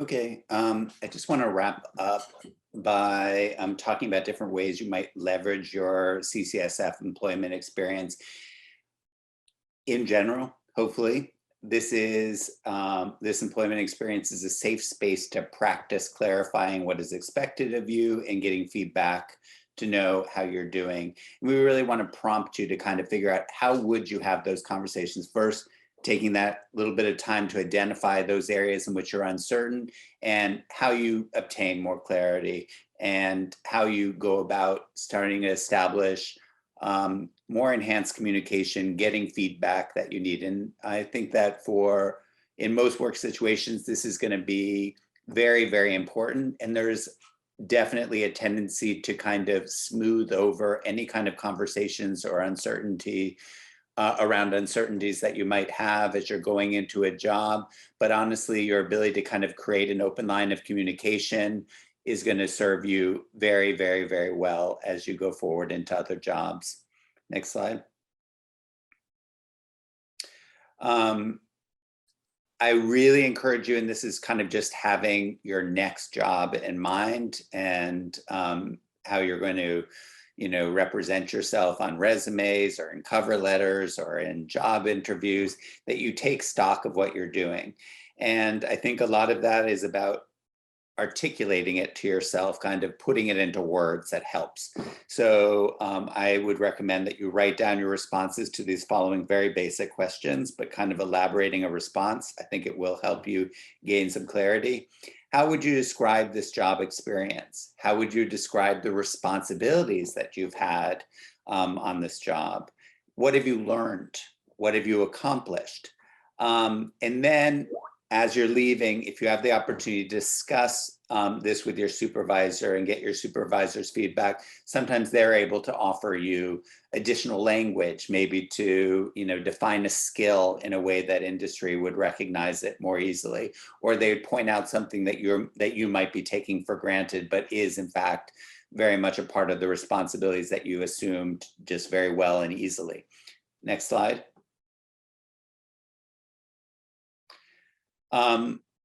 Okay, I just want to wrap up by talking about different ways you might leverage your CCSF employment experience in general. Hopefully, this employment experience is a safe space to practice clarifying what is expected of you and getting feedback to know how you're doing. And we really want to prompt you to kind of figure out how would you have those conversations first, taking that little bit of time to identify those areas in which you're uncertain and how you obtain more clarity and how you go about starting to establish more enhanced communication, getting feedback that you need. And I think that in most work situations, this is going to be very, very important. And there's definitely a tendency to kind of smooth over any kind of conversations or uncertainty around uncertainties that you might have as you're going into a job. But honestly, your ability to kind of create an open line of communication is going to serve you very, very, very well as you go forward into other jobs. Next slide. I really encourage you, and this is kind of just having your next job in mind and how you're going to, represent yourself on resumes or in cover letters or in job interviews, that you take stock of what you're doing. And I think a lot of that is about articulating it to yourself, kind of putting it into words that helps. So I would recommend that you write down your responses to these following very basic questions, but kind of elaborating a response. I think it will help you gain some clarity. How would you describe this job experience? How would you describe the responsibilities that you've had on this job? What have you learned? What have you accomplished? And then as you're leaving, if you have the opportunity to discuss this with your supervisor and get your supervisor's feedback, sometimes they're able to offer you additional language, maybe to define a skill in a way that industry would recognize it more easily, or they would point out something that you might be taking for granted, but is in fact very much a part of the responsibilities that you assumed just very well and easily. Next slide.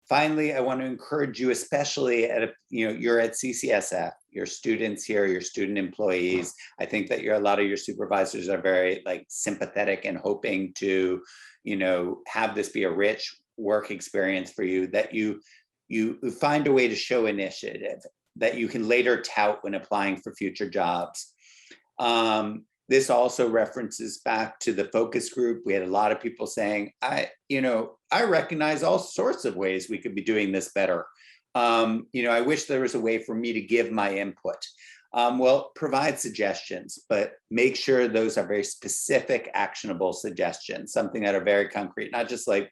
Finally, I want to encourage you, especially you're at CCSF, your students here, your student employees. I think that a lot of your supervisors are very sympathetic and hoping to, have this be a rich work experience for you, that you find a way to show initiative that you can later tout when applying for future jobs. This also references back to the focus group. We had a lot of people saying, I recognize all sorts of ways we could be doing this better. I wish there was a way for me to give my input. Well, provide suggestions, but make sure those are very specific, actionable suggestions, something that are very concrete, not just like,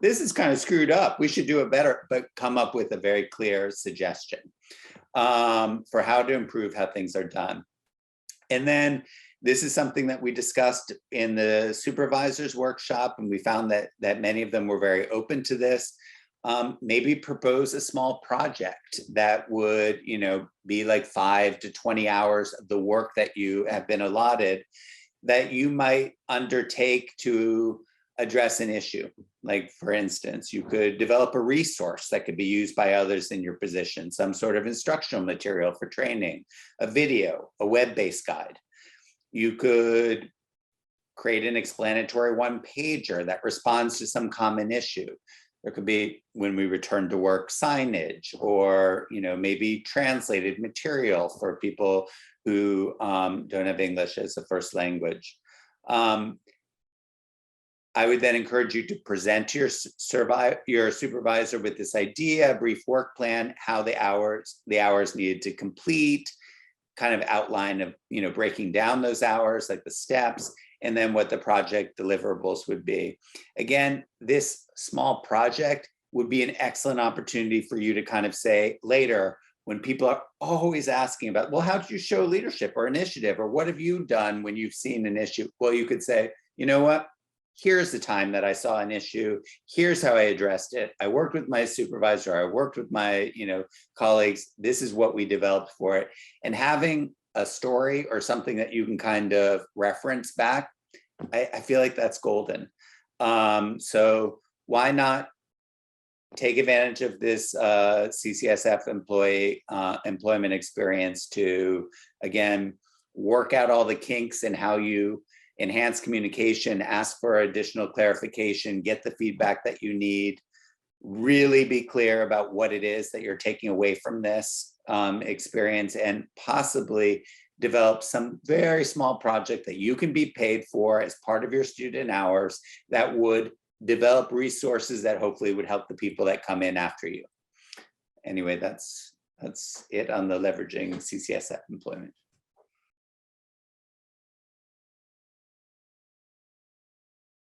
this is kind of screwed up, we should do it better, but come up with a very clear suggestion for how to improve how things are done. And then this is something that we discussed in the supervisors workshop, and we found that many of them were very open to this. Maybe propose a small project that would, be like 5 to 20 hours of the work that you have been allotted, that you might undertake to address an issue. Like, for instance, you could develop a resource that could be used by others in your position, some sort of instructional material for training, a video, a web-based guide. You could create an explanatory one-pager that responds to some common issue. There could be, when we return to work, signage, or maybe translated material for people who don't have English as a first language. I would then encourage you to present to your supervisor with this idea, a brief work plan, how the hours needed to complete, kind of outline of breaking down those hours, like the steps, and then what the project deliverables would be. Again, this small project would be an excellent opportunity for you to kind of say later, when people are always asking about, well, how did you show leadership or initiative, or what have you done when you've seen an issue? Well, you could say, you know what? Here's the time that I saw an issue. Here's how I addressed it. I worked with my supervisor. I worked with my, colleagues. This is what we developed for it. And having a story or something that you can kind of reference back, I feel like that's golden. So why not take advantage of this CCSF employment experience to, again, work out all the kinks and how you enhance communication, ask for additional clarification, get the feedback that you need, really be clear about what it is that you're taking away from this experience, and possibly develop some very small project that you can be paid for as part of your student hours that would develop resources that hopefully would help the people that come in after you. Anyway, that's it on the leveraging CCSF employment.